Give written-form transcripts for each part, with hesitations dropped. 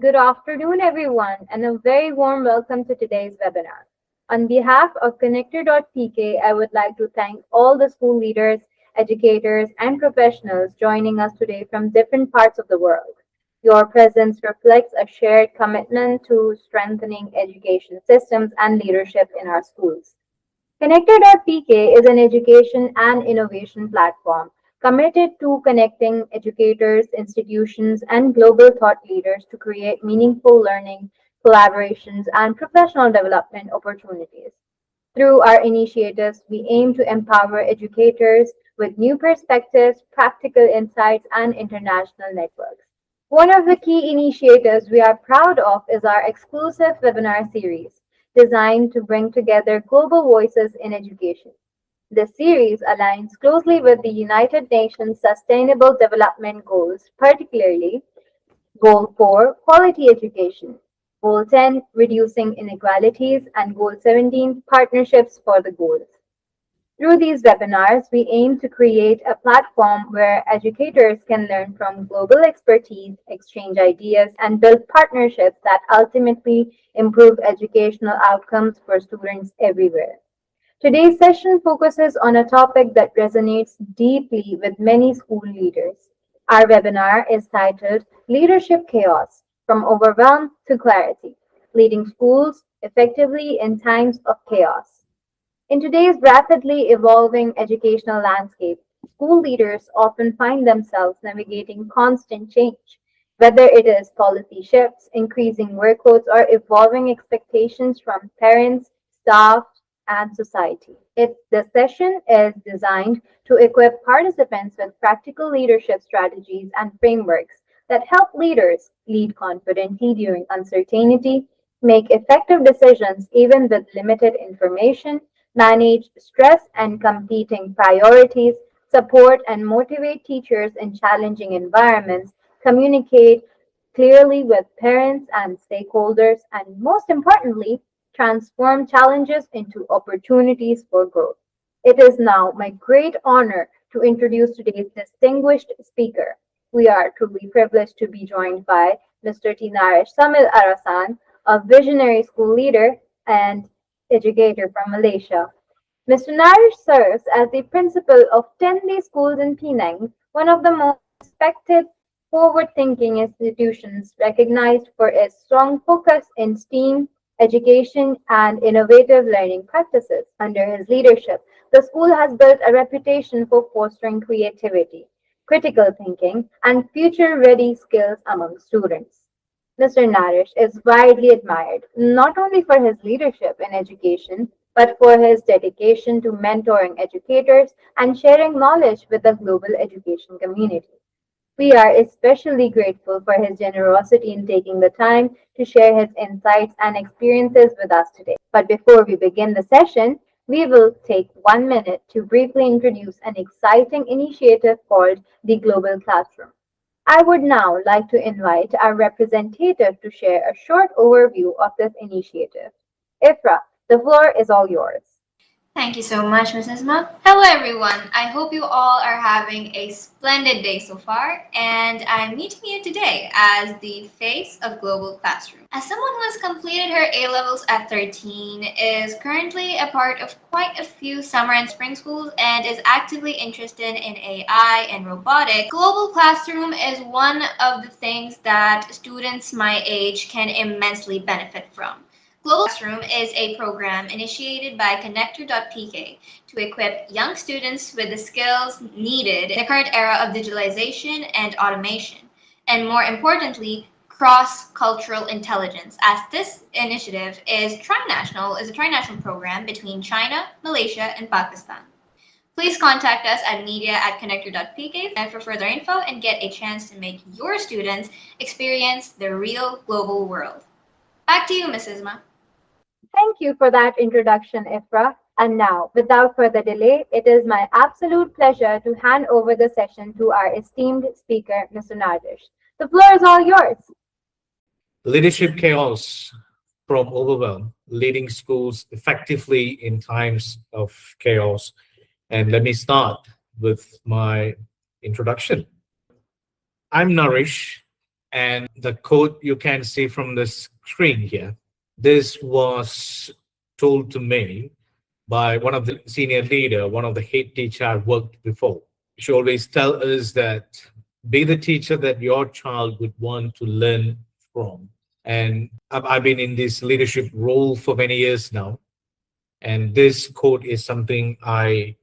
Good afternoon, everyone, and a very warm welcome to today's webinar. On behalf of Connector.pk, I would like to thank all the school leaders, educators, and professionals joining us today from different parts of the world. Your presence reflects a shared commitment to strengthening education systems and leadership in our schools. Connector.pk is an education and innovation platform committed to connecting educators, institutions, and global thought leaders to create meaningful learning, collaborations, and professional development opportunities. Through our initiatives, we aim to empower educators with new perspectives, practical insights, and international networks. One of the key initiatives we are proud of is our exclusive webinar series designed to bring together global voices in education. This series aligns closely with the United Nations Sustainable Development Goals, particularly Goal 4, Quality Education, Goal 10, Reducing Inequalities, and Goal 17, Partnerships for the Goals. Through these webinars, we aim to create a platform where educators can learn from global expertise, exchange ideas, and build partnerships that ultimately improve educational outcomes for students everywhere. Today's session focuses on a topic that resonates deeply with many school leaders. Our webinar is titled Leadership Chaos: From Overwhelm to Clarity, Leading Schools Effectively in Times of Chaos. In today's rapidly evolving educational landscape, school leaders often find themselves navigating constant change, whether it is policy shifts, increasing workloads, or evolving expectations from parents, staff, and society. The session is designed to equip participants with practical leadership strategies and frameworks that help leaders lead confidently during uncertainty, make effective decisions even with limited information, manage stress and competing priorities, support and motivate teachers in challenging environments, communicate clearly with parents and stakeholders, and most importantly, transform challenges into opportunities for growth. It is now my great honor to introduce today's distinguished speaker. We are truly privileged to be joined by Mr. Narish Tamilarasan, a visionary school leader and educator from Malaysia. Mr. Narish serves as the principal of Tenby Schools in Penang, one of the most respected forward-thinking institutions recognized for its strong focus in STEAM, education, and innovative learning practices. Under his leadership, the school has built a reputation for fostering creativity, critical thinking, and future-ready skills among students. Mr. Narish is widely admired not only for his leadership in education, but for his dedication to mentoring educators and sharing knowledge with the global education community. We are especially grateful for his generosity in taking the time to share his insights and experiences with us today. But before we begin the session, we will take 1 minute to briefly introduce an exciting initiative called the Global Classroom. I would now like to invite our representative to share a short overview of this initiative. Ifra, the floor is all yours. Thank you so much, Mrs. Ma. Hello, everyone. I hope you all are having a splendid day so far, and I'm meeting you today as the face of Global Classroom. As someone who has completed her A levels at 13, is currently a part of quite a few summer and spring schools, and is actively interested in AI and robotics, Global Classroom is one of the things that students my age can immensely benefit from. Global Classroom is a program initiated by Connector.pk to equip young students with the skills needed in the current era of digitalization and automation, and more importantly, cross-cultural intelligence, as this initiative is a trinational program between China, Malaysia, and Pakistan. Please contact us at media@connector.pk and for further info and get a chance to make your students experience the real global world. Back to you, Mrs. Ma. Thank you for that introduction, Ifra. And now, without further delay, it is my absolute pleasure to hand over the session to our esteemed speaker, Mr. Narish. The floor is all yours. Leadership chaos from overwhelm, leading schools effectively in times of chaos. And let me start with my introduction. I'm Narish, And the quote you can see from the screen here, this was told to me by one of the senior leader, one of the head teacher I worked before. She always tell us that be the teacher that your child would want to learn from. And I've been in this leadership role for many years now. And this quote is something I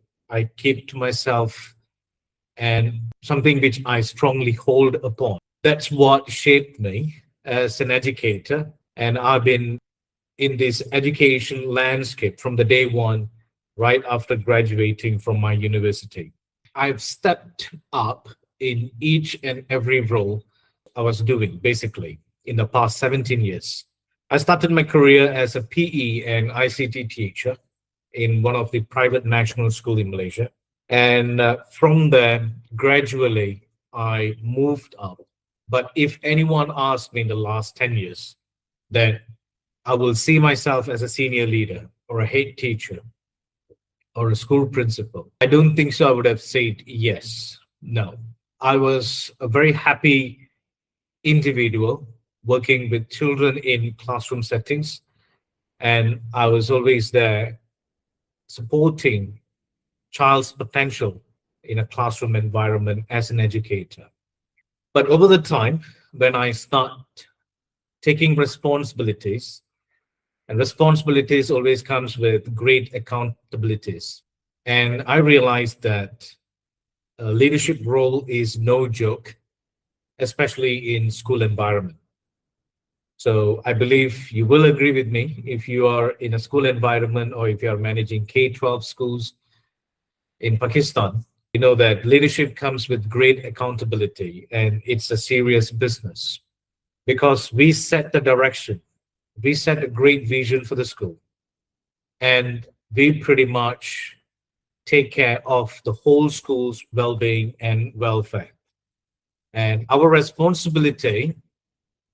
keep to myself and something which I strongly hold upon. That's what shaped me as an educator. And I've been in this education landscape from the day one, right after graduating from my university. I've stepped up in each and every role I was doing, basically, in the past 17 years. I started my career as a PE and ICT teacher in one of the private national school in Malaysia. And from there, gradually, I moved up. But if anyone asked me in the last 10 years, then I will see myself as a senior leader or a head teacher or a school principal. I don't think so. I would have said yes. No. I was a very happy individual working with children in classroom settings. And I was always there supporting child's potential in a classroom environment as an educator. But over the time, when I start taking responsibilities, and responsibilities always comes with great accountabilities. And I realized that a leadership role is no joke, especially in school environment. So I believe you will agree with me if you are in a school environment or if you are managing K-12 schools in Pakistan, you know that leadership comes with great accountability and it's a serious business because we set the direction, we set a great vision for the school, and we pretty much take care of the whole school's well-being and welfare. And our responsibility,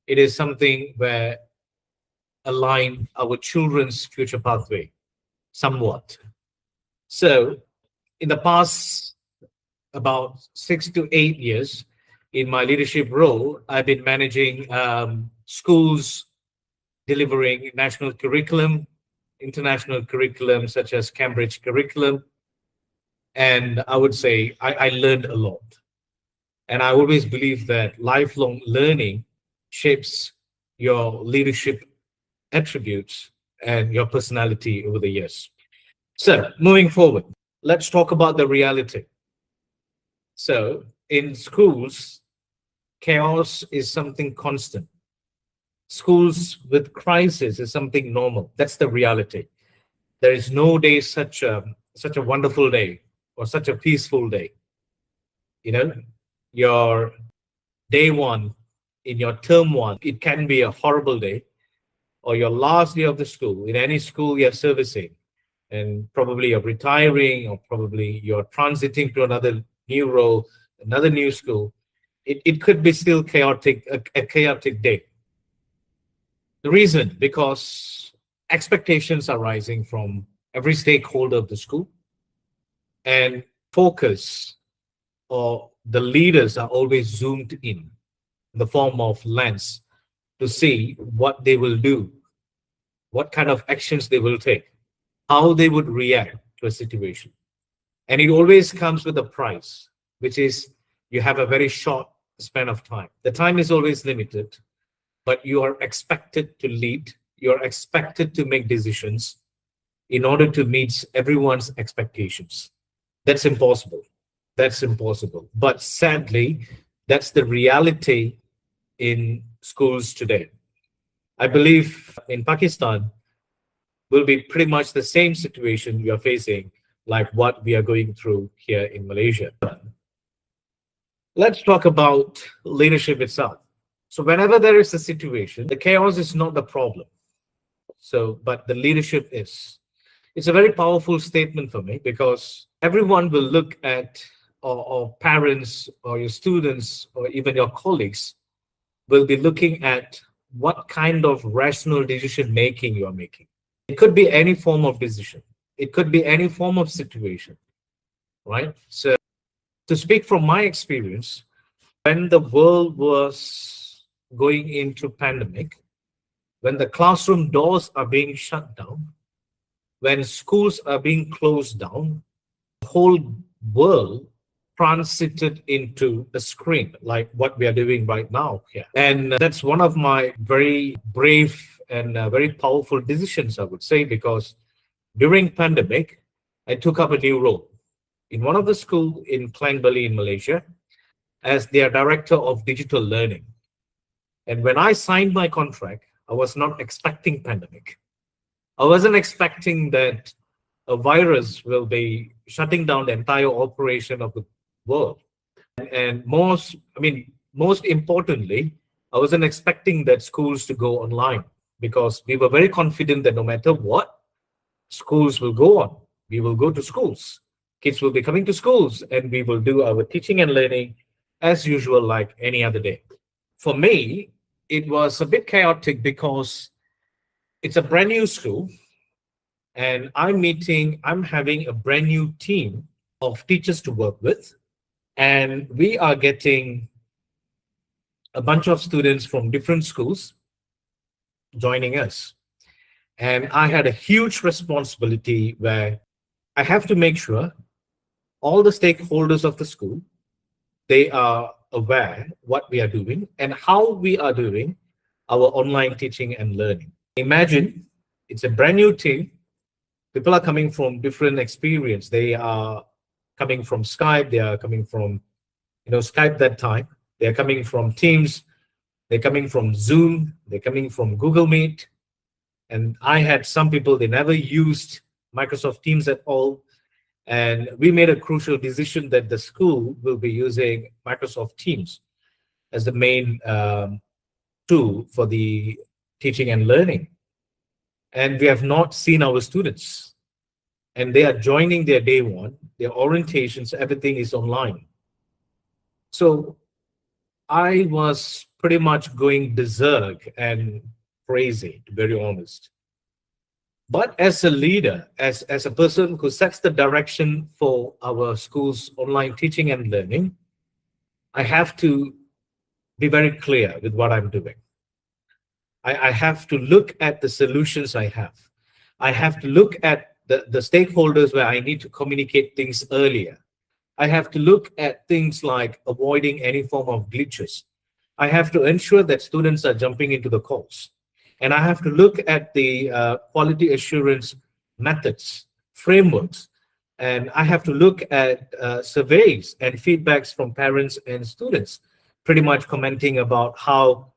it is something where align our children's future pathway somewhat. So in the past about 6 to 8 years in my leadership role, I've been managing schools delivering national curriculum, international curriculum such as Cambridge curriculum. And I would say I learned a lot. And I always believe that lifelong learning shapes your leadership attributes and your personality over the years. So moving forward, let's talk about the reality. So in schools, chaos is something constant. Schools with crisis is something normal. That's the reality. There is no day such a wonderful day or such a peaceful day. You know, your day one in your term one, it can be a horrible day, or your last day of the school in any school you're servicing, and probably you're retiring, or probably you're transiting to another new role, another new school. It could be still chaotic, a chaotic day. The reason, because expectations are rising from every stakeholder of the school, and focus or the leaders are always zoomed in the form of lens to see what they will do, what kind of actions they will take, how they would react to a situation. And it always comes with a price, which is you have a very short span of time. The time is always limited, but you are expected to lead, you're expected to make decisions in order to meet everyone's expectations. That's impossible. That's impossible. But sadly, that's the reality in schools today. I believe in Pakistan will be pretty much the same situation we are facing like what we are going through here in Malaysia. Let's talk about leadership itself. So whenever there is a situation, the chaos is not the problem. So, but the leadership is. It's a very powerful statement for me because everyone will look at, or parents or your students or even your colleagues will be looking at what kind of rational decision making you are making. It could be any form of decision. It could be any form of situation, right? So to speak from my experience, when the world was going into pandemic, when the classroom doors are being shut down, when schools are being closed down, the whole world transited into a screen like what we are doing right now here. And that's one of my very brave and very powerful decisions, I would say, because during pandemic, I took up a new role in one of the school in Klang Bali in Malaysia as their director of digital learning. And when I signed my contract, I was not expecting pandemic. I wasn't expecting that a virus will be shutting down the entire operation of the world. And most importantly, I wasn't expecting that schools to go online because we were very confident that no matter what, schools will go on. We will go to schools. Kids will be coming to schools and we will do our teaching and learning as usual, like any other day. For me, it was a bit chaotic because it's a brand new school and I'm having a brand new team of teachers to work with. And we are getting a bunch of students from different schools joining us. And I had a huge responsibility where I have to make sure all the stakeholders of the school, they are aware what we are doing and how we are doing our online teaching and learning. Imagine it's a brand new team. People are coming from different experience. They are coming from Skype. They are coming from, Skype that time. They are coming from Teams. They're coming from Zoom. They're coming from Google Meet. And I had some people, they never used Microsoft Teams at all. And we made a crucial decision that the school will be using Microsoft Teams as the main tool for the teaching and learning. And we have not seen our students. And they are joining their day one, their orientations, everything is online. So I was pretty much going berserk and crazy, to be very honest. But as a leader, as a person who sets the direction for our school's online teaching and learning, I have to be very clear with what I'm doing. I have to look at the solutions I have. I have to look at the stakeholders where I need to communicate things earlier. I have to look at things like avoiding any form of glitches. I have to ensure that students are jumping into the calls. And I have to look at the quality assurance methods, frameworks, and I have to look at surveys and feedbacks from parents and students, pretty much commenting about how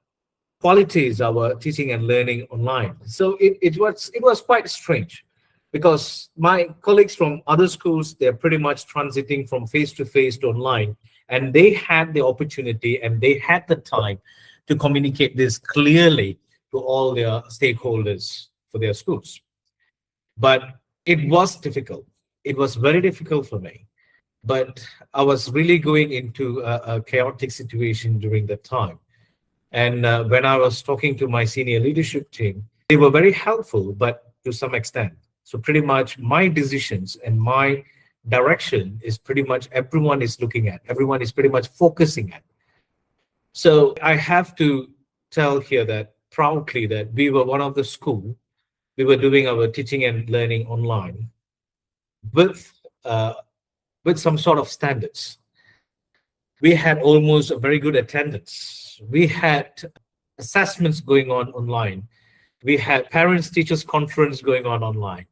quality is our teaching and learning online. So it was quite strange because my colleagues from other schools, they're pretty much transiting from face to face to online, and they had the opportunity and they had the time to communicate this clearly to all their stakeholders for their schools. But it was difficult. It was very difficult for me. But I was really going into a chaotic situation during that time. And when I was talking to my senior leadership team, they were very helpful, but to some extent. So pretty much my decisions and my direction is pretty much everyone is looking at, everyone is pretty much focusing at. So I have to tell here that proudly that we were one of the school, we were doing our teaching and learning online with uh, with some sort of standards. We had almost a very good attendance. We had assessments going on online. We had parents teachers conference going on online.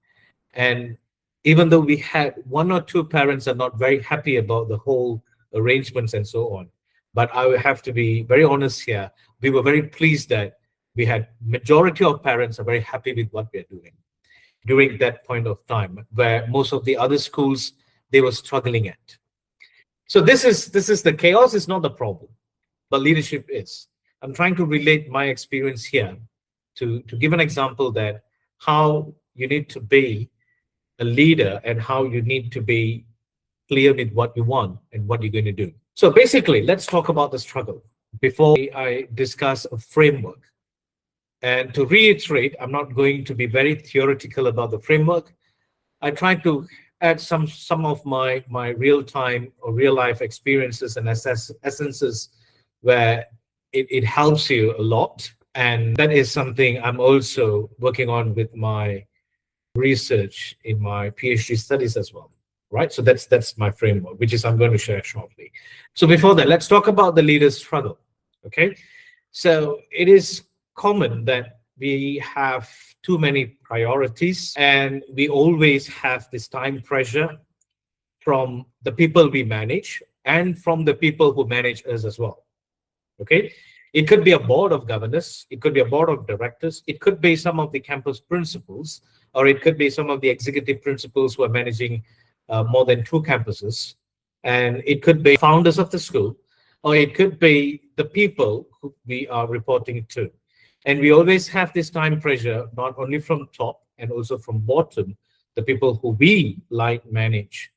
And even though we had one or two parents are not very happy about the whole arrangements and so on, but I will have to be very honest here. We were very pleased that we had majority of parents are very happy with what we are doing during that point of time, where most of the other schools they were struggling at. So this is the chaos is not the problem, but leadership is. I'm trying to relate my experience here to give an example that how you need to be a leader and how you need to be clear with what you want and what you're going to do. So basically, let's talk about the struggle before I discuss a framework. And to reiterate, I'm not going to be very theoretical about the framework. I try to add some of my real time or real life experiences and essences where it helps you a lot. And that is something I'm also working on with my research in my PhD studies as well. Right. So that's my framework, which is I'm going to share shortly. So before that, let's talk about the leader's struggle. Okay. So it is common that we have too many priorities and we always have this time pressure from the people we manage and from the people who manage us as well. Okay. It could be a board of governors, it could be a board of directors, it could be some of the campus principals, or it could be some of the executive principals who are managing more than two campuses. And it could be founders of the school, or it could be the people who we are reporting to. And we always have this time pressure, not only from top and also from bottom, the people who we like manage.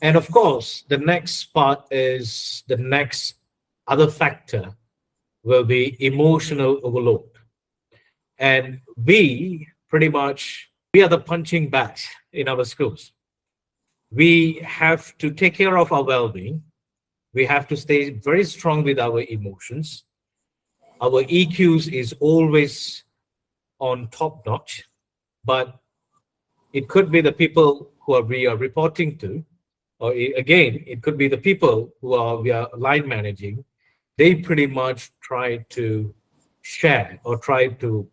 And of course, the next part is the next other factor will be emotional overload. And we pretty much, we are the punching bags in our schools. We have to take care of our well-being. We have to stay very strong with our emotions. Our EQs is always on top notch, but it could be the people who we are reporting to, or again, it could be the people who are we are line managing. They pretty much try to share or try to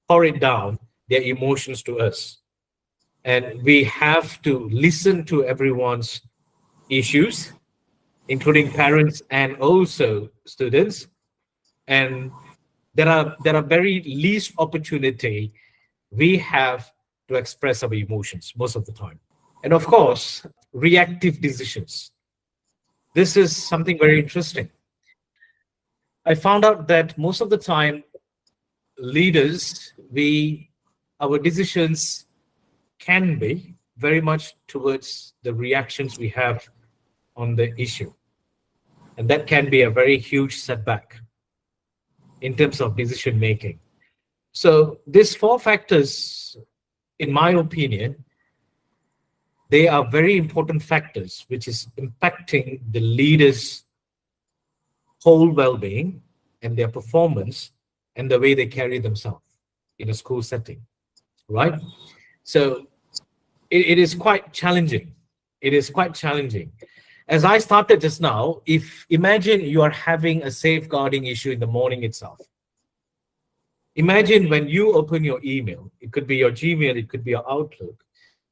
pour it down their emotions to us. And we have to listen to everyone's issues, including parents and also students. And there are very least opportunity we have to express our emotions most of the time. And of course, reactive decisions. This is something very interesting. I found out that most of the time, leaders, we our decisions can be very much towards the reactions we have on the issue. And that can be a very huge setback in terms of decision making. So these four factors, in my opinion, they are very important factors which is impacting the leaders' whole well-being and their performance and the way they carry themselves in a school setting, right? So it is quite challenging. It is quite challenging. As I started just now, if imagine you are having a safeguarding issue in the morning itself. Imagine when you open your email, it could be your Gmail, it could be your Outlook,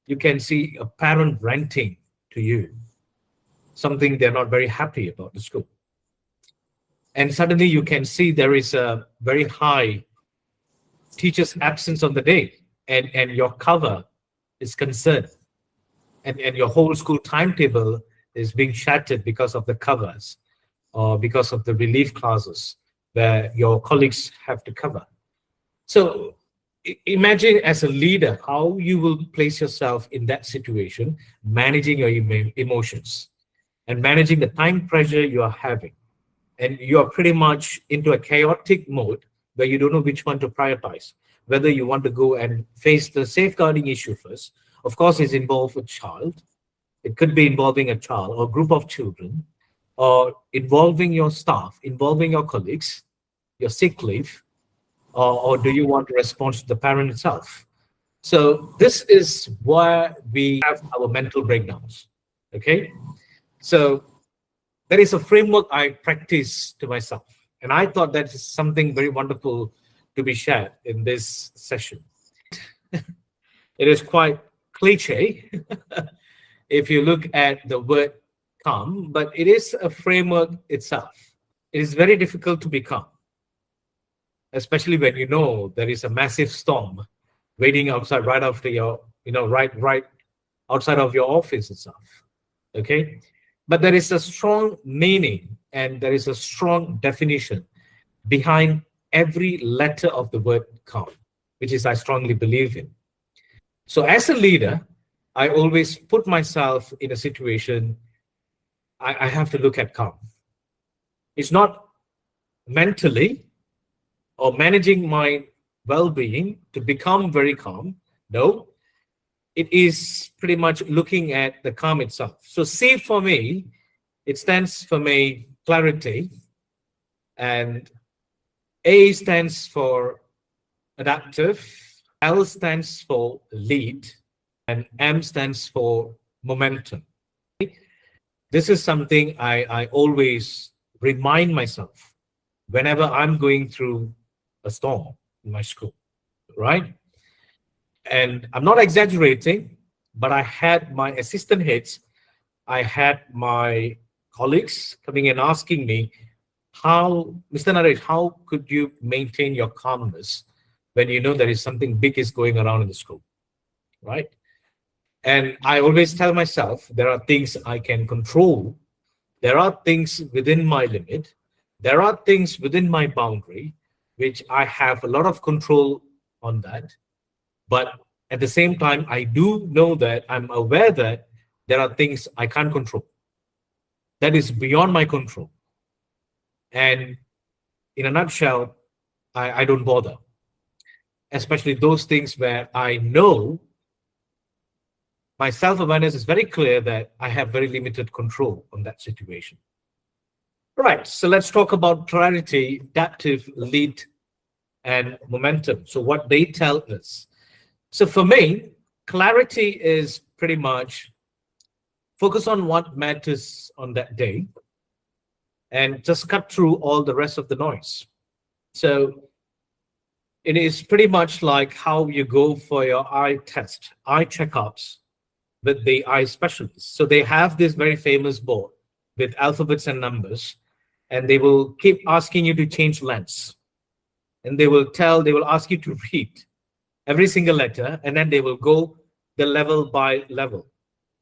you can see a parent ranting to you, something they're not very happy about the school. And suddenly you can see there is a very high teacher's absence on the day, and your cover is concerned, and your whole school timetable is being shattered because of the covers or because of the relief classes where your colleagues have to cover. So imagine as a leader how you will place yourself in that situation, managing your emotions and managing the time pressure you are having. And you are pretty much into a chaotic mode where you don't know which one to prioritize, whether you want to go and face the safeguarding issue first. Of course, it's involved a child. It could be involving a child or a group of children, or involving your staff, involving your colleagues, your sick leave, or do you want to respond to the parent itself? So this is where we have our mental breakdowns. Okay, so that is a framework I practice to myself, and I thought that is something very wonderful to be shared in this session. It is quite cliche if you look at the word calm, but it is a framework itself. It is very difficult to be calm, especially when you know there is a massive storm waiting outside right after your, right outside of your office itself. Okay. But there is a strong meaning and there is a strong definition behind every letter of the word calm, which is I strongly believe in. So as a leader, I always put myself in a situation I have to look at calm. It's not mentally or managing my well-being to become very calm. No, it is pretty much looking at the calm itself. So C for me, it stands for me clarity, And A stands for adaptive, L stands for lead, and M stands for momentum. This is something I always remind myself whenever I'm going through a storm in my school, right? And I'm not exaggerating, but I had my assistant heads, I had my colleagues coming and asking me, how, Mr. Naresh, how could you maintain your calmness when you know there is something big is going around in the school, right? And I always tell myself there are things I can control, there are things within my limit, there are things within my boundary, which I have a lot of control on that. But at the same time, I do know that I'm aware that there are things I can't control. That is beyond my control. And in a nutshell, I don't bother, especially those things where I know my self awareness is very clear that I have very limited control on that situation. Right. So let's talk about clarity, adaptive, lead, and momentum. So, what they tell us. So, for me, clarity is pretty much focus on what matters on that day and just cut through all the rest of the noise. So, it is pretty much like how you go for your eye test, eye checkups with the eye specialist. So they have this very famous board with alphabets and numbers, and they will keep asking you to change lens. And they will ask you to read every single letter, and then they will go the level by level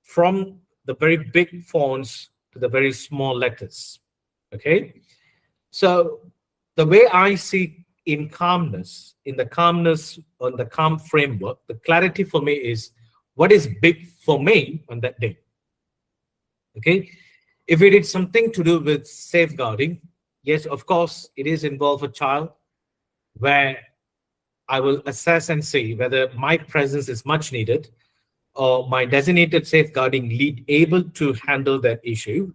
from the very big fonts to the very small letters. Okay. So the way I see in calmness, on the calm framework, the clarity for me is what is big for me on that day. Okay. If it is something to do with safeguarding, yes, of course, it is involve a child where I will assess and see whether my presence is much needed or my designated safeguarding lead able to handle that issue,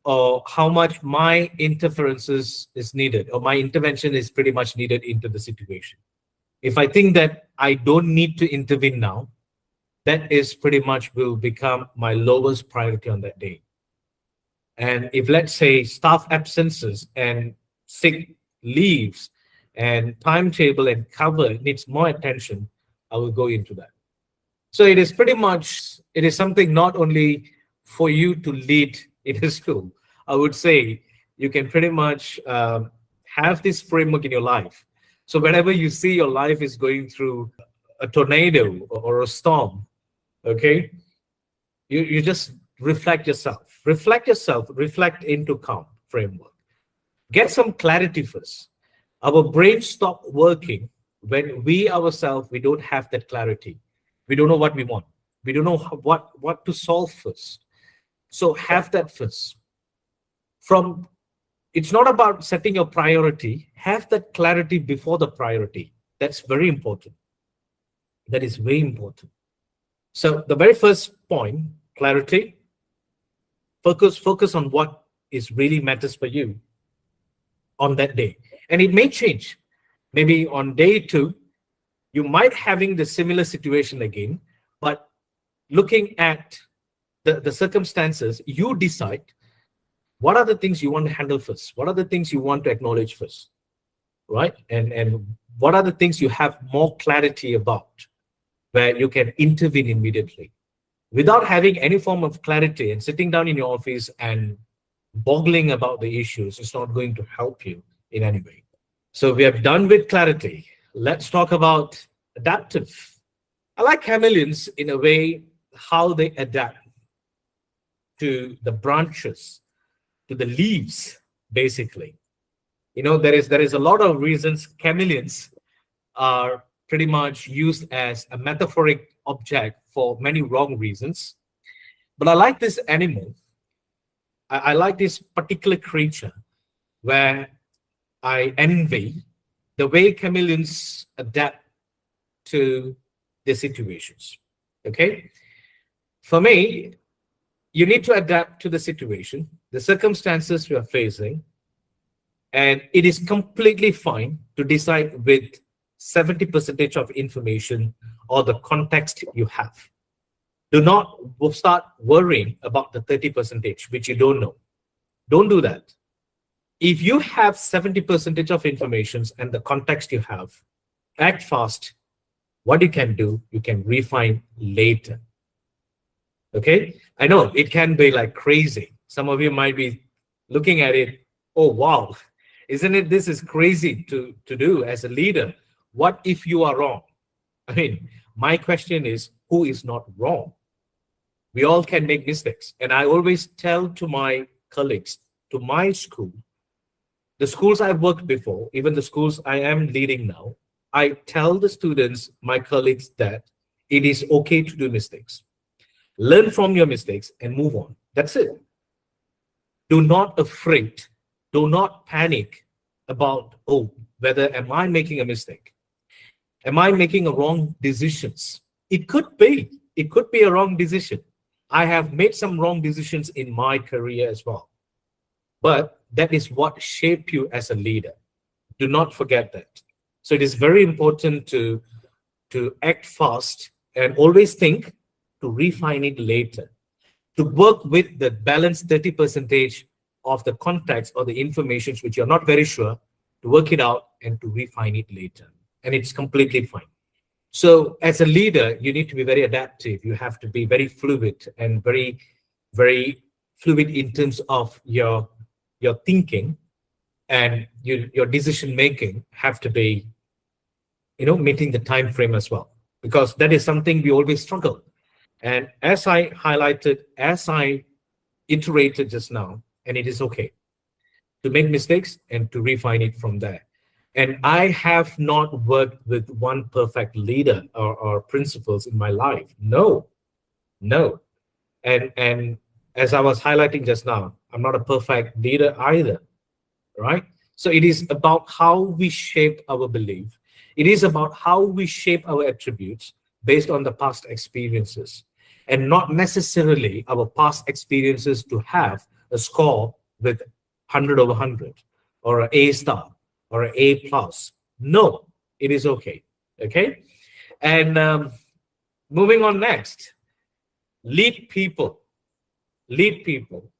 or how much my interferences is needed or my intervention is pretty much needed into the situation. If I think that I don't need to intervene now, that is pretty much will become my lowest priority on that day. And if, let's say, staff absences and sick leaves and timetable and cover needs more attention, I will go into that. So it is pretty much, it is something not only for you to lead in a school. I would say you can pretty much have this framework in your life. So whenever you see your life is going through a tornado or a storm, okay, you just reflect into calm framework. Get some clarity first. Our brain stop working when we ourselves, we don't have that clarity. We don't know what we want. We don't know what to solve first. So have that first. From It's not about setting your priority. Have that clarity before the priority. That's very important. That is very important. So the very first point, clarity, focus on what is really matters for you on that day. And it may change. Maybe on day 2, you might having the similar situation again, but looking at the circumstances, you decide what are the things you want to handle first, what are the things you want to acknowledge first, right? And what are the things you have more clarity about, where you can intervene immediately. Without having any form of clarity and sitting down in your office and boggling about the issues, it's not going to help you in any way. So we have done with clarity. Let's talk about adaptive. I like chameleons in a way how they adapt to the branches, to the leaves, basically. You know, there is a lot of reasons chameleons are pretty much used as a metaphoric object for many wrong reasons. But I like this animal. I like this particular creature where I envy the way chameleons adapt to the situations. Okay? For me, you need to adapt to the situation, the circumstances you are facing, And it is completely fine to decide with 70% of information or the context you have. Do not start worrying about the 30% which you don't know. Don't do that. If you have 70% of information and the context you have, act fast. What you can do, you can refine later. Okay? I know it can be like crazy. Some of you might be looking at it, oh wow, isn't it this is crazy to do as a leader? What if you are wrong? I mean, my question is, who is not wrong? We all can make mistakes. And I always tell to my colleagues, to my school, the schools I've worked before, even the schools I am leading now, I tell the students, my colleagues, that it is okay to do mistakes. Learn from your mistakes and move on. That's it. Do not afraid. Do not panic about, oh, whether am I making a mistake? Am I making a wrong decisions? It could be. It could be a wrong decision. I have made some wrong decisions in my career as well. But that is what shaped you as a leader. Do not forget that. So it is very important to act fast and always think to refine it later. To work with the balanced 30% of the context or the information which you're not very sure, to work it out and to refine it later. And it's completely fine. So as a leader, you need to be very adaptive. You have to be very fluid and very, very fluid in terms of your thinking, and your decision making have to be, meeting the time frame as well, because that is something we always struggle. And as I highlighted, as I iterated just now, and it is okay to make mistakes and to refine it from there. And I have not worked with one perfect leader or principles in my life. No, no. And as I was highlighting just now, I'm not a perfect leader either, right? So it is about how we shape our belief. It is about how we shape our attributes based on the past experiences, and not necessarily our past experiences to have a score with 100 over 100 or an A star or an A plus. No, it is okay. Okay. And moving on next, lead people. Lead people.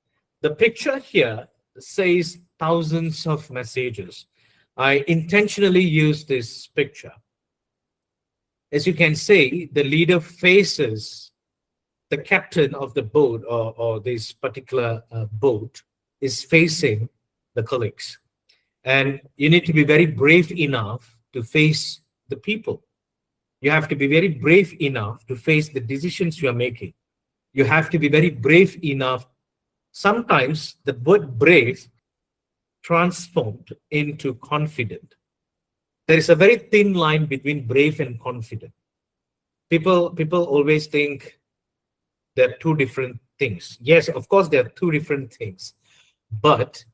The picture here says thousands of messages. I intentionally use this picture. As you can see, the leader faces the captain of the boat, or this particular boat is facing the colleagues. And you need to be very brave enough to face the people. You have to be very brave enough to face the decisions you are making. You have to be very brave enough. Sometimes the word brave transformed into confident. There is a very thin line between brave and confident. People always think they're two different things. Yes, of course, there are two different things, but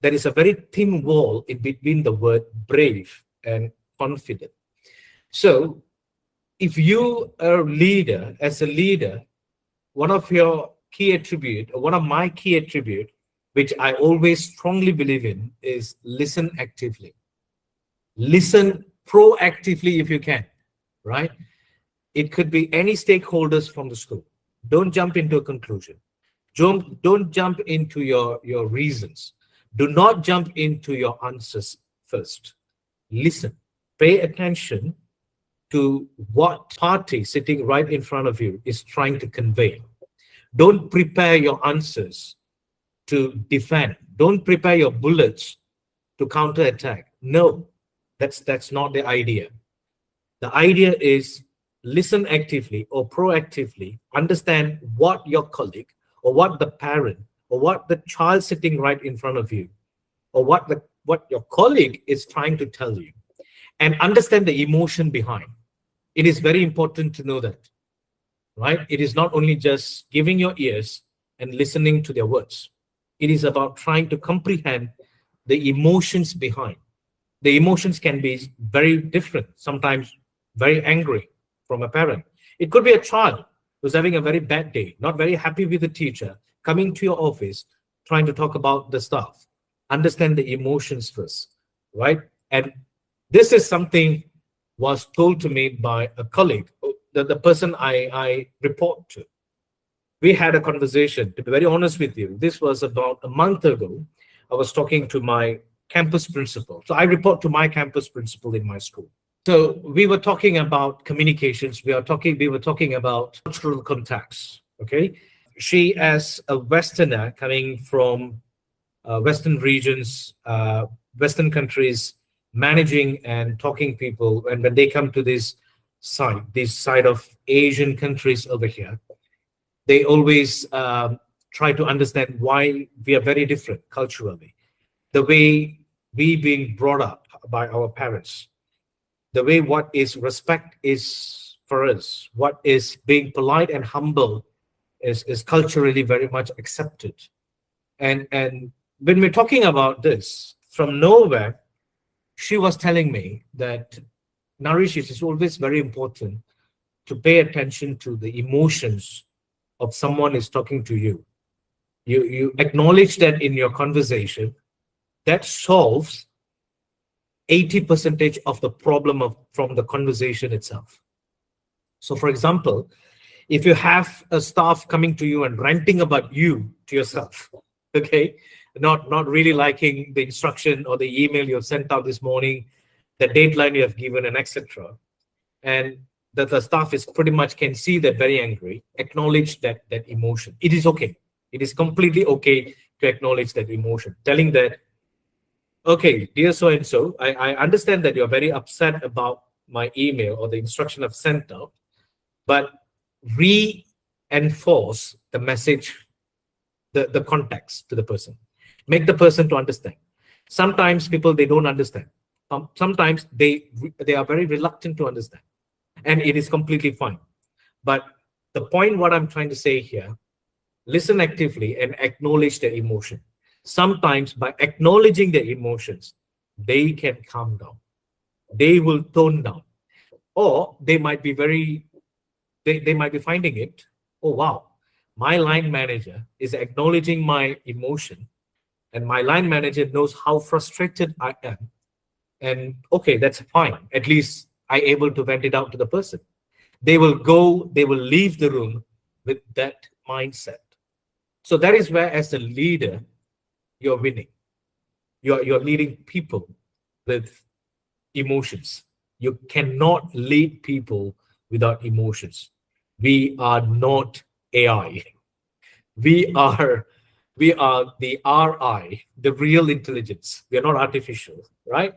there is a very thin wall in between the word brave and confident. So if you are a leader, as a leader, one of your key attribute, or one of my key attribute, which I always strongly believe in, is listen actively. Listen proactively if you can, right? It could be any stakeholders from the school. Don't jump into a conclusion. Don't jump into your reasons. Do not jump into your answers first. Listen. Pay attention to what party sitting right in front of you is trying to convey. Don't prepare your answers to defend. Don't prepare your bullets to counterattack. No, that's not the idea. The idea is listen actively or proactively, understand what your colleague or what the parent or what the child sitting right in front of you or what your colleague is trying to tell you, and understand the emotion behind. It is very important to know that, right? It is not only just giving your ears and listening to their words. It is about trying to comprehend the emotions behind. The emotions can be very different, sometimes very angry from a parent. It could be a child who's having a very bad day, not very happy with the teacher, coming to your office, trying to talk about the stuff. understand the emotions first, right? And this is something was told to me by a colleague, the person I report to. We had a conversation. To be very honest with you, this was about a month ago. I was talking to my campus principal. So I report to my campus principal in my school. So we were talking about communications. We were talking about cultural contacts. Okay. She, as a Westerner coming from Western regions, Western countries, managing and talking people, and when they come to this side of Asian countries over here, they always try to understand why we are very different culturally. The way we being brought up by our parents, the way what is respect is for us, what is being polite and humble is culturally very much accepted. And when we're talking about this, from nowhere, she was telling me that, Narish, it is always very important to pay attention to the emotions of someone is talking to you. You acknowledge that in your conversation. That solves 80% of the problem from the conversation itself. So for example, if you have a staff coming to you and ranting about you to yourself, okay, not really liking the instruction or the email you have sent out this morning, the deadline you have given, and etc., and that the staff is pretty much can see that very angry, acknowledge that emotion. It is okay. It is completely okay to acknowledge that emotion, telling that, okay, dear so and so, I understand that you're very upset about my email or the instruction I've sent out, but reinforce the message, the context to the person. Make the person to understand. Sometimes people, they don't understand. Sometimes they are very reluctant to understand, and it is completely fine. But the point what I'm trying to say here, listen actively and acknowledge their emotion. Sometimes by acknowledging their emotions, they can calm down. They will tone down. Or they might be they might be finding it, oh wow, my line manager is acknowledging my emotion, and my line manager knows how frustrated I am. And okay, that's fine. At least I able to vent it out to the person. They will leave the room with that mindset. So that is where, as a leader, you're winning. You're leading people with emotions. You cannot lead people without emotions. We are not AI. We are we are the RI, the real intelligence. We are not artificial, right?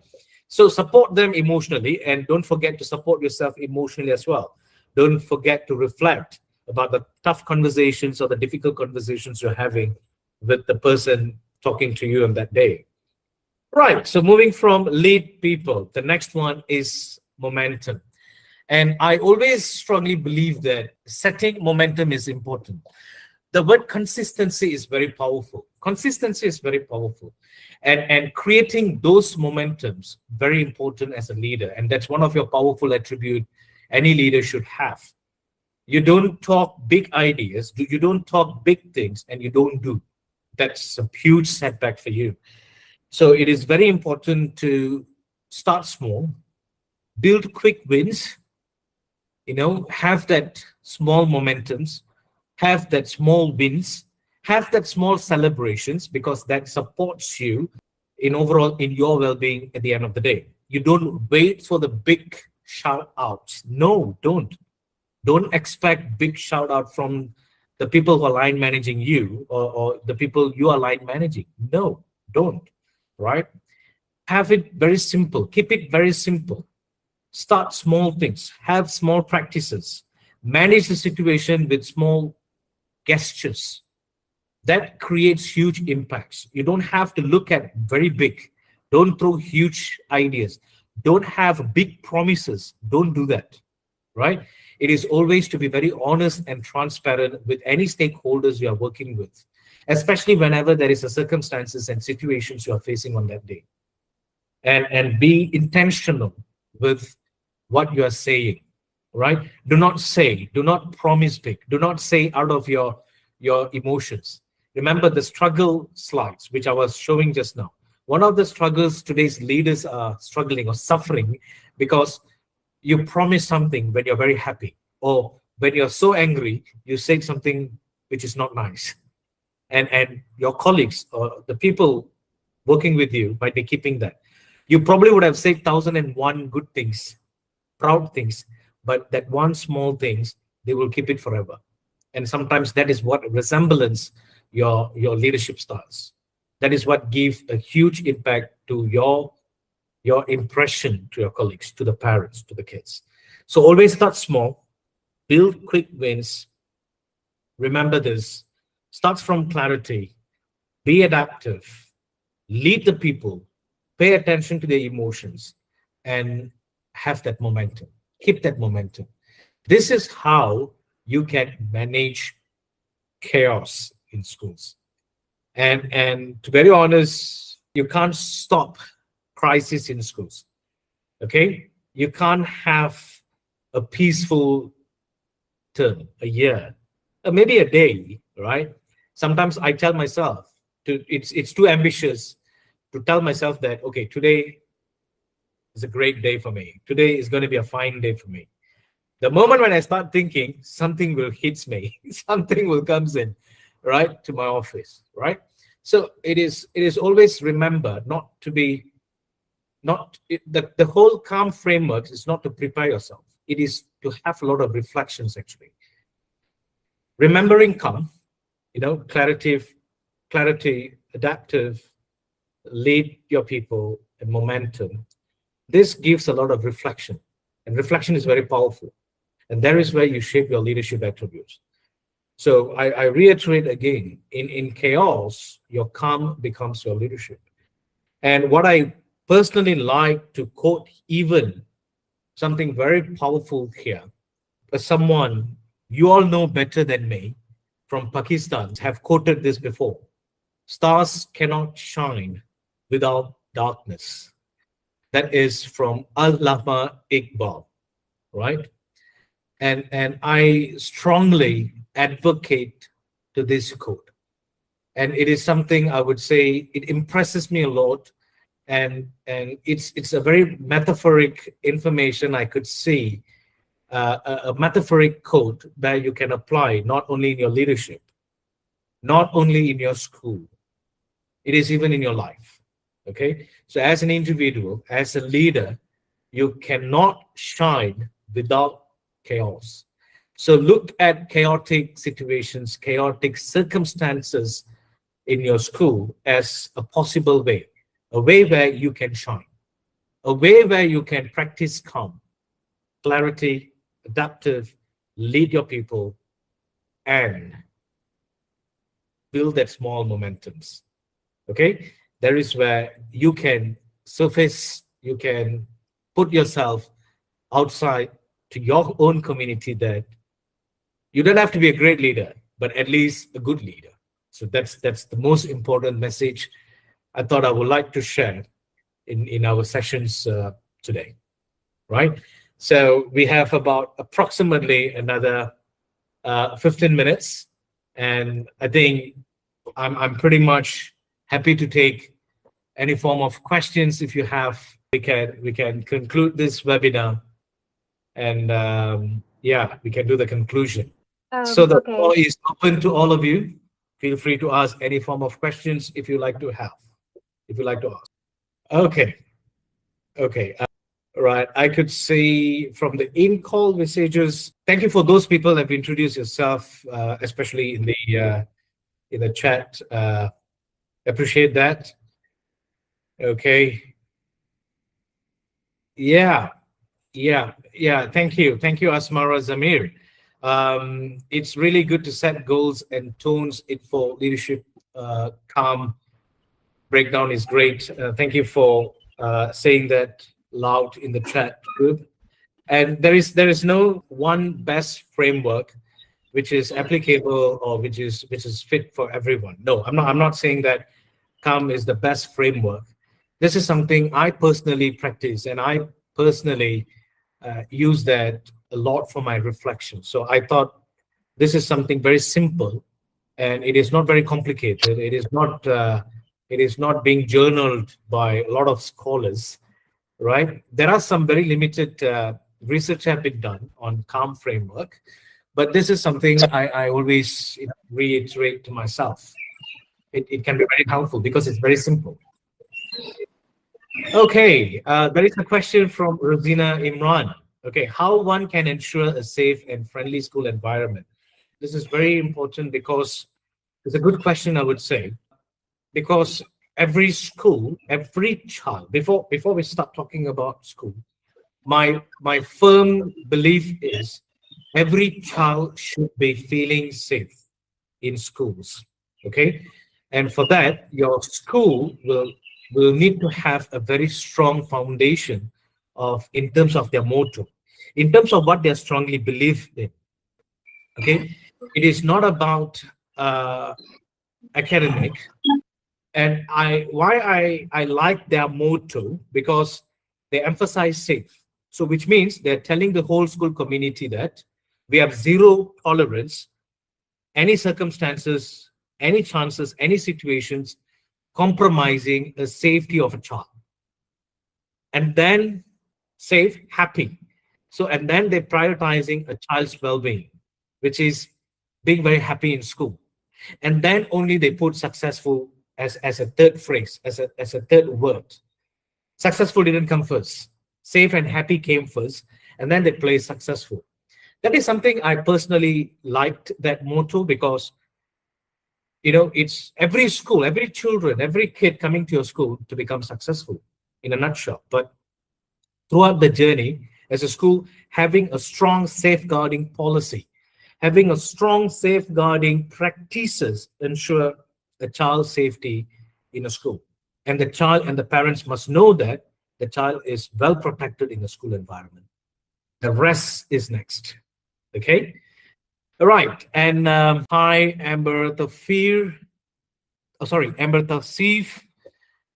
So support them emotionally, and don't forget to support yourself emotionally as well. Don't forget to reflect about the tough conversations or the difficult conversations you're having with the person talking to you on that day. Right. So moving from lead people, the next one is momentum. And I always strongly believe that setting momentum is important. The word consistency is very powerful. Consistency is very powerful. And creating those momentums, very important as a leader. And that's one of your powerful attribute any leader should have. You don't talk big ideas, you don't talk big things, and you don't do. That's a huge setback for you. So it is very important to start small, build quick wins, have that small momentums, have that small wins, have that small celebrations, because that supports you in overall in your well-being at the end of the day. You don't wait for the big shout outs. No, don't expect big shout out from the people who are line managing you, or the people you are line managing. No, don't. Right? Have it very simple. Keep it very simple. Start small things. Have small practices. Manage the situation with small gestures. That creates huge impacts. You don't have to look at very big. Don't throw huge ideas. Don't have big promises. Don't do that. Right? It is always to be very honest and transparent with any stakeholders you are working with, especially whenever there is a circumstances and situations you are facing on that day. And be intentional with what you are saying, right? Do not promise big. Do not say out of your emotions. Remember the struggle slides, which I was showing just now. One of the struggles today's leaders are struggling or suffering because you promise something when you're very happy, or when you're so angry, you say something which is not nice. And your colleagues or the people working with you might be keeping that. You probably would have said 1001 good things, proud things, but that one small things, they will keep it forever. And sometimes that is what resemblance your leadership styles. That is what gives a huge impact to your impression to your colleagues, to the parents, to the kids. So always start small, build quick wins. Remember this, starts from clarity, be adaptive, lead the people, pay attention to their emotions, and have that momentum. Keep that momentum. This is how you can manage chaos in schools. And to be very honest, you can't stop crisis in schools. Okay, you can't have a peaceful term, a year, or maybe a day, right? Sometimes I tell myself it's too ambitious to tell myself that okay, today is a great day for me. Today is going to be a fine day for me. The moment when I start thinking, something will hit me, something will comes in, right, to my office, right? So it is always remember not to be not it, the whole calm framework is not to prepare yourself. It is to have a lot of reflections actually. Remembering calm, clarity, adaptive, lead your people, and momentum. This gives a lot of reflection, and reflection is very powerful. And there is where you shape your leadership attributes. So I reiterate again, in chaos, your calm becomes your leadership. And what I personally like to quote, even something very powerful here, someone you all know better than me from Pakistan have quoted this before. Stars cannot shine without darkness. That is from Allama Iqbal, right? And I strongly advocate to this quote. And it is something I would say it impresses me a lot. And it's a very metaphoric information I could see, a metaphoric quote that you can apply not only in your leadership, not only in your school, it is even in your life. Okay, so as an individual, as a leader, you cannot shine without chaos. So look at chaotic situations, chaotic circumstances in your school as a possible way, a way where you can shine, a way where you can practice calm, clarity, adaptive, lead your people, and build that small momentums. Okay, there is where you can surface, you can put yourself outside to your own community, that you don't have to be a great leader, but at least a good leader. So that's the most important message I thought I would like to share in our sessions today, right? So we have about approximately another 15 minutes, and I think I'm pretty much happy to take any form of questions if you have. We can conclude this webinar, and yeah, we can do the conclusion. So the Okay. floor is open to all of you. Feel free to ask any form of questions if you like to have, if you like to ask. Okay, okay. Right, I could see from the in-call messages. Thank you for those people that have introduced yourself, especially in the chat. Appreciate that. Okay. Yeah, yeah. Thank you, Asmara Zamir. It's really good to set goals and tones it for leadership. Calm breakdown is great. Thank you for saying that loud in the chat group. And there is no one best framework which is applicable or which is fit for everyone. No, I'm not saying that calm is the best framework. This is something I personally practice, and I personally use that a lot for my reflection. So I thought this is something very simple, and it is not very complicated. It is not It is not being journaled by a lot of scholars, right? There are some very limited research have been done on calm framework, but this is something I always reiterate to myself. It can be very helpful because it's very simple. Okay, there is a question from Rosina Imran. Okay, how one can ensure a safe and friendly school environment? This is very important because it's a good question, I would say, because every school, every child, before we start talking about school, my firm belief is every child should be feeling safe in schools. Okay, and for that, your school will need to have a very strong foundation of in terms of their motto, in terms of what they strongly believe in. Okay, it is not about uh, academic, and I like their motto because they emphasize safe. So which means they're telling the whole school community that we have zero tolerance, any circumstances, any chances, any situations compromising the safety of a child. And then safe, happy. So and then they're prioritizing a child's well-being, which is being very happy in school. And then only they put successful as a third phrase, as a third word. Successful didn't come first. Safe and happy came first, and then they play successful. That is something I personally liked that motto because it's every school, every children, every kid coming to your school to become successful in a nutshell. But throughout the journey, as a school, having a strong safeguarding policy, having a strong safeguarding practices ensure the child's safety in a school. And the child and the parents must know that the child is well protected in the school environment. The rest is next. Okay. All right. And hi, Amber Tafir. Oh, sorry, Amber Tafsif.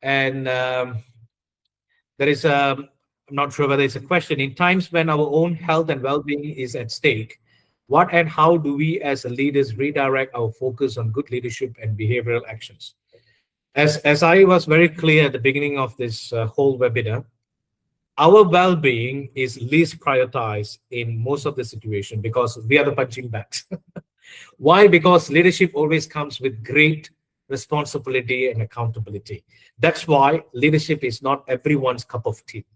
And there is I'm not sure whether it's a question. In times when our own health and well-being is at stake, what and how do we as leaders redirect our focus on good leadership and behavioral actions? As I was very clear at the beginning of this whole webinar, our well-being is least prioritized in most of the situation because we are the punching bags. Why? Because leadership always comes with great responsibility and accountability. That's why leadership is not everyone's cup of tea.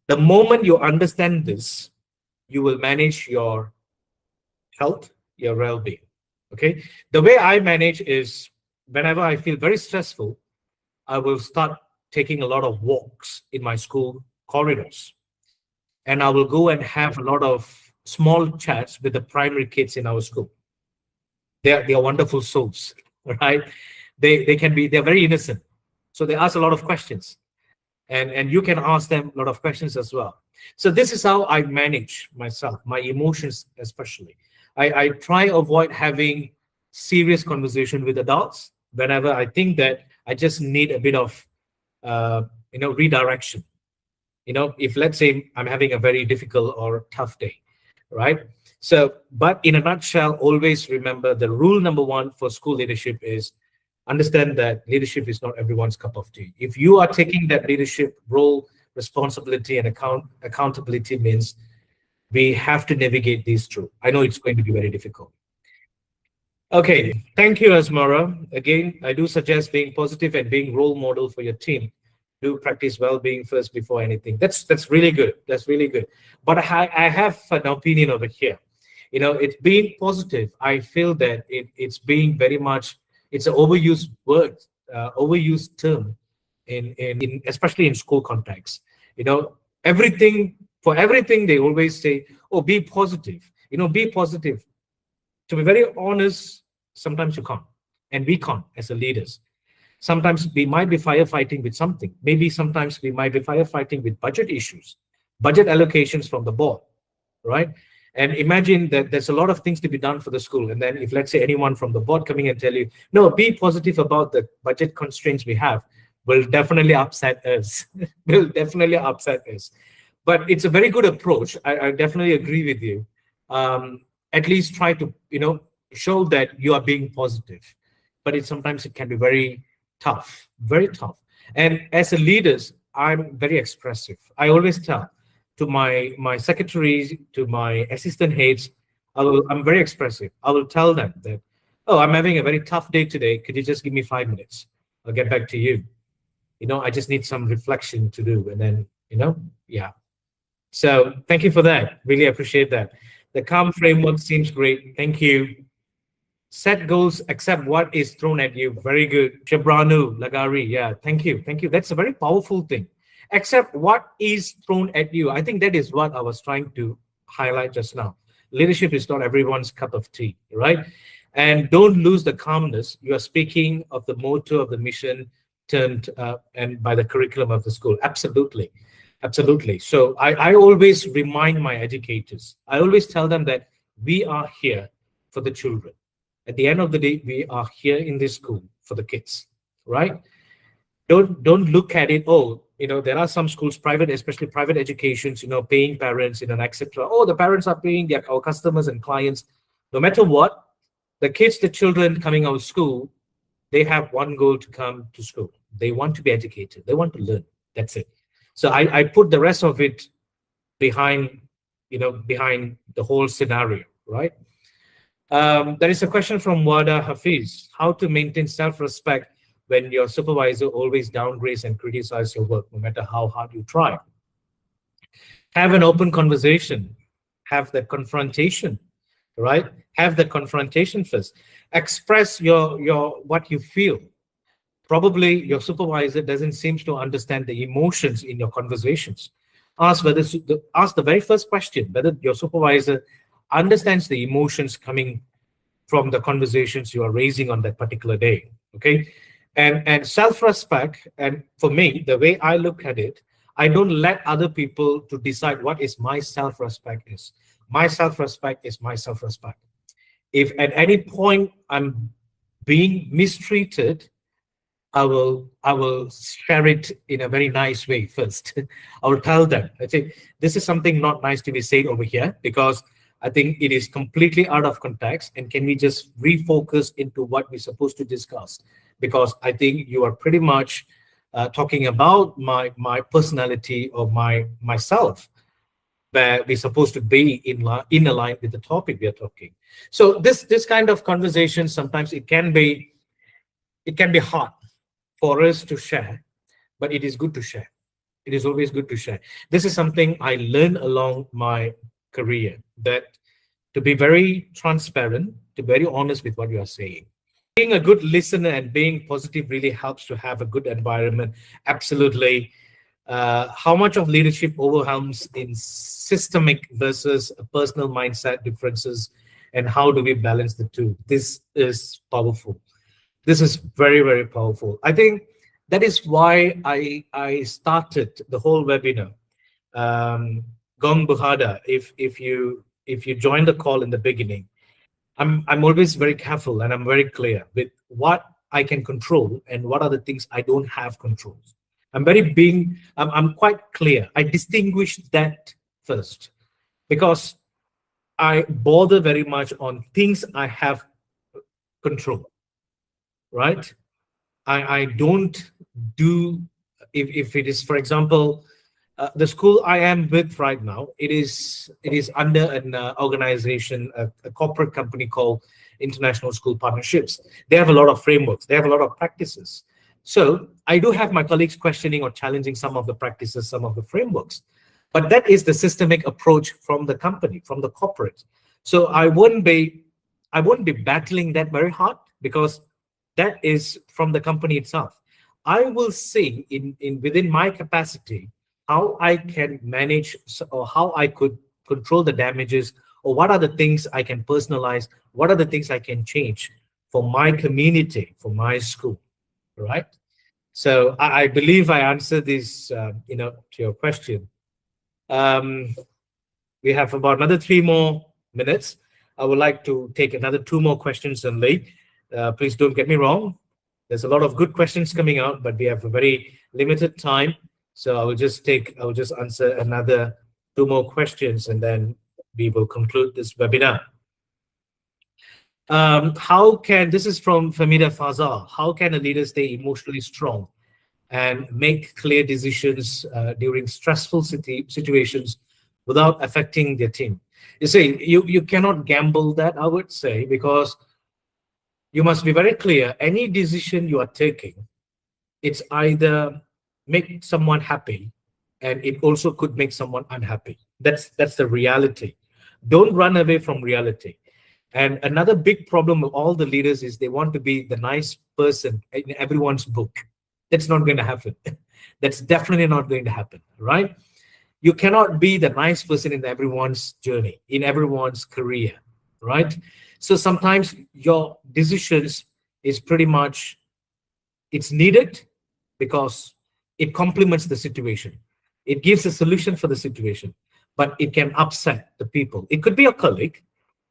The moment you understand this, you will manage your health, your well-being. Okay. The way I manage is whenever I feel very stressful, I will start taking a lot of walks in my school corridors. And I will go and have a lot of small chats with the primary kids in our school. They are wonderful souls, right? They're very innocent. So they ask a lot of questions. And you can ask them a lot of questions as well. So this is how I manage myself, my emotions especially. I try avoid having serious conversation with adults whenever I think that I just need a bit of redirection. If let's say I'm having a very difficult or tough day, right? So, but in a nutshell, always remember the rule number one for school leadership is understand that leadership is not everyone's cup of tea. If you are taking that leadership role, responsibility, and accountability means we have to navigate these through. I know it's going to be very difficult. Okay, thank you, Asmara. Again, I do suggest being positive and being role model for your team. Do practice well-being first before anything. That's really good. That's really good. But I have an opinion over here. It's being positive. I feel that it's being very much, it's an overused word, overused term in especially in school context. Everything for everything they always say, oh, be positive. Be positive. To be very honest, sometimes you can't, and we can't as a leaders. Sometimes we might be firefighting with something. Maybe sometimes we might be firefighting with budget issues, budget allocations from the board, right? And imagine that there's a lot of things to be done for the school. And then if let's say anyone from the board coming and tell you, no, be positive about the budget constraints we have, will definitely upset us. Will definitely upset us. But it's a very good approach. I definitely agree with you. At least try to, show that you are being positive. But sometimes it can be very tough, very tough. And as a leaders, I'm very expressive. I always tell to my secretaries, to my assistant heads, I'm very expressive. I will tell them that, oh, I'm having a very tough day today. Could you just give me 5 minutes? I'll get back to you. I just need some reflection to do, and then yeah. So thank you for that. Really appreciate that. The calm framework seems great. Thank you. Set goals, accept what is thrown at you. Very good. Shabranu, Lagari. Yeah, thank you. Thank you. That's a very powerful thing. Accept what is thrown at you. I think that is what I was trying to highlight just now. Leadership is not everyone's cup of tea, right? And don't lose the calmness. You are speaking of the motto of the mission turned and by the curriculum of the school. Absolutely. Absolutely. So I always remind my educators, I always tell them that we are here for the children. At the end of the day, we are here in this school for the kids, right? Don't look at it. Oh, there are some schools, private, especially private educations, paying parents, etc. Oh, the parents are paying our customers and clients. No matter what, the kids, the children coming out of school, they have one goal to come to school. They want to be educated. They want to learn. That's it. So I put the rest of it behind, behind the whole scenario, right? There is a question from Wada Hafiz: how to maintain self-respect when your supervisor always downgrades and criticizes your work, no matter how hard you try. Have an open conversation. Have that confrontation, right? Have the confrontation first. Express your what you feel. Probably your supervisor doesn't seem to understand the emotions in your conversations. Ask the very first question whether your supervisor understands the emotions coming from the conversations you are raising on that particular day. Okay, and self-respect. And for me, the way I look at it, I don't let other people to decide what is my self-respect is. My self-respect is my self-respect. If at any point I'm being mistreated, I will share it in a very nice way first. I will tell them, I say, this is something not nice to be said over here, because I think it is completely out of context, and can we just refocus into what we're supposed to discuss? Because I think you are pretty much talking about my personality or myself, where we're supposed to be in line with the topic we are talking. So this kind of conversation, sometimes it can be hard for us to share, but it is good to share. It is always good to share. This is something I learned along my career, that to be very transparent, to be very honest with what you are saying. Being a good listener and being positive really helps to have a good environment. Absolutely. How much of leadership overwhelms in systemic versus personal mindset differences, and how do we balance the two? This is powerful. This is very, very powerful. I think that is why I started the whole webinar. Gong Buhada, if you join the call in the beginning, I'm always very careful, and I'm very clear with what I can control and what are the things I don't have controls. I'm quite clear. I distinguish that first, because I bother very much on things I have control, right? I don't do, if it is, for example, the school I am with right now, it is under an organization, a corporate company called International School Partnerships. They have a lot of frameworks. They have a lot of practices. So I do have my colleagues questioning or challenging some of the practices, some of the frameworks. But that is the systemic approach from the company, from the corporate. So I wouldn't be battling that very hard, because that is from the company itself. I will see in within my capacity how I can manage, or how I could control the damages, or what are the things I can personalize, what are the things I can change for my community, for my school, right? So I believe I answered this, to your question. Um, we have about another 3 more minutes. I would like to take another 2 more questions only. Please don't get me wrong. There's a lot of good questions coming out, but we have a very limited time. So I will just answer another 2 more questions, and then we will conclude this webinar. How can this is from Famida Fazal? How can a leader stay emotionally strong and make clear decisions during stressful situations without affecting their team? You see, you cannot gamble that, I would say, because you must be very clear. Any decision you are taking, it's either make someone happy, and it also could make someone unhappy. That's the reality. Don't run away from reality. And another big problem with all the leaders is they want to be the nice person in everyone's book. That's not going to happen. That's definitely not going to happen, right? You cannot be the nice person in everyone's journey, in everyone's career, right? So sometimes your decisions is pretty much, it's needed because it complements the situation. It gives a solution for the situation, but it can upset the people. It could be a colleague,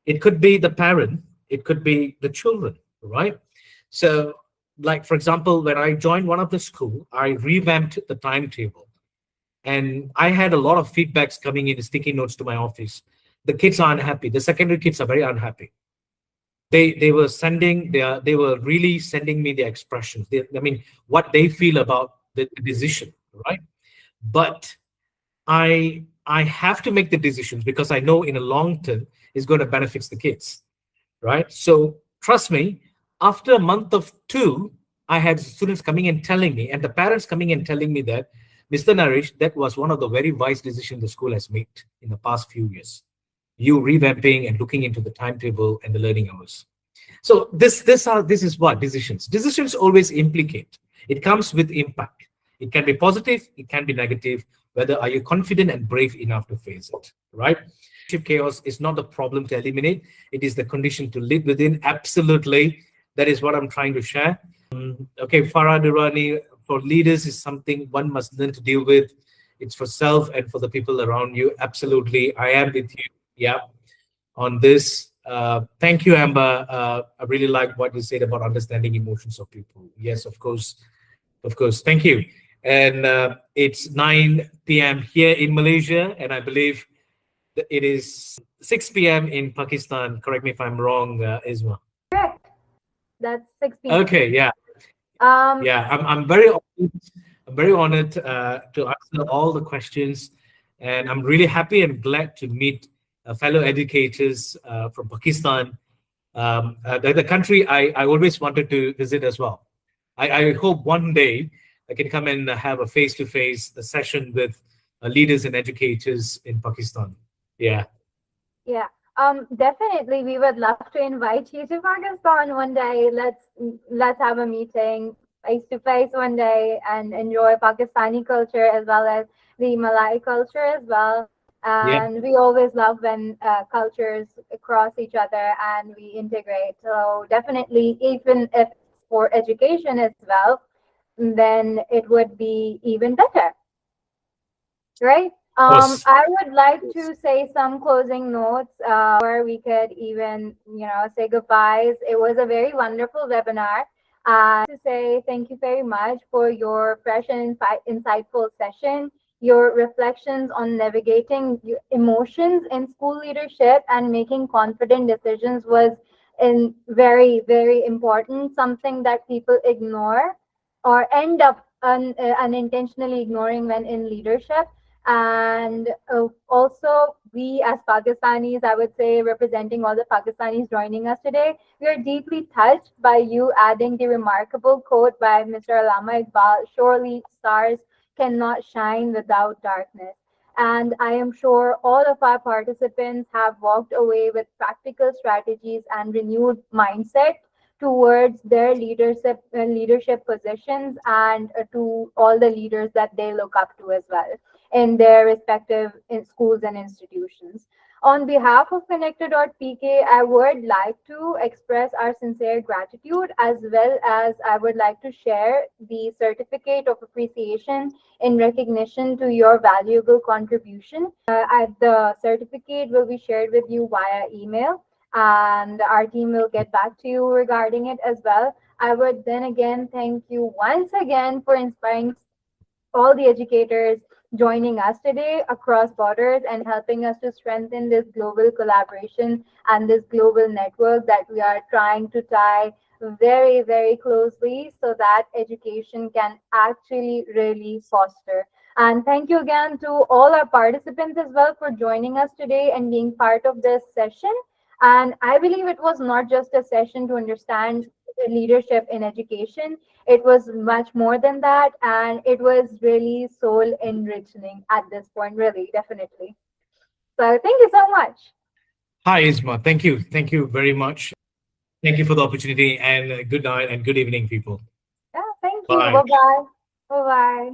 it could be the parent, it could be the children, right? So, like for example, when I joined one of the school, I revamped the timetable, and I had a lot of feedbacks coming in sticky notes to my office. The kids are unhappy. The secondary kids are very unhappy. They were sending they were really sending me their expressions. I mean, what they feel about the decision, right? But I have to make the decisions because I know in a long term it's going to benefit the kids, right? So trust me, after a month of two, I had students coming and telling me, and the parents coming and telling me that, Mr. Narish, that was one of the very wise decisions the school has made in the past few years. You revamping and looking into the timetable and the learning hours. So this is what decisions. Decisions always implicate. It comes with impact. It can be positive, it can be negative. Whether are you confident and brave enough to face it, right? Chaos is not the problem to eliminate. It is the condition to live within. Absolutely, that is what I'm trying to share. Okay, Farah Durrani, for leaders is something one must learn to deal with. It's for self and for the people around you. Absolutely, I am with you. Yeah, on this. Thank you, Amber. I really like what you said about understanding emotions of people. Yes, of course. Of course. Thank you. And it's 9 p.m. here in Malaysia, and I believe that it is 6 p.m. in Pakistan. Correct me if I'm wrong, Isma. Correct. That's 6 p.m. Okay, yeah. Um, Yeah, I'm very honored, I'm very honored to answer all the questions, and I'm really happy and glad to meet fellow educators from Pakistan, the country I always wanted to visit as well. I hope one day I can come and have a face-to-face session with leaders and educators in Pakistan. Yeah. yeah. Definitely, we would love to invite you to Pakistan one day. Let's have a meeting face to face one day and enjoy Pakistani culture as well as the Malay culture as well. Yeah. And we always love when cultures cross each other and we integrate. So definitely, even if for education as well, then it would be even better, right? Of course. I would like to say some closing notes before we could even, say goodbyes. It was a very wonderful webinar. To say thank you very much for your fresh and insightful session. Your reflections on navigating emotions in school leadership and making confident decisions was very, very important. Something that people ignore or end up unintentionally ignoring when in leadership. And also, we as Pakistanis, I would say, representing all the Pakistanis joining us today, we are deeply touched by you adding the remarkable quote by Mr. Allama Iqbal: surely stars cannot shine without darkness. And I am sure all of our participants have walked away with practical strategies and renewed mindset towards their leadership positions, and to all the leaders that they look up to as well in their respective schools and institutions. On behalf of Connector.pk, I would like to express our sincere gratitude, as well as I would like to share the certificate of appreciation in recognition to your valuable contribution. The certificate will be shared with you via email, and our team will get back to you regarding it as well. I would then again thank you once again for inspiring all the educators joining us today across borders and helping us to strengthen this global collaboration and this global network that we are trying to tie very, very closely so that education can actually really foster. And thank you again to all our participants as well for joining us today and being part of this session. And I believe it was not just a session to understand leadership in education, it was much more than that. And it was really soul enriching at this point, really, definitely. So thank you so much. Hi, Isma. Thank you. Thank you very much. Thank you for the opportunity and good night and good evening, people. Yeah, thank you. Bye Bye. bye. Bye bye.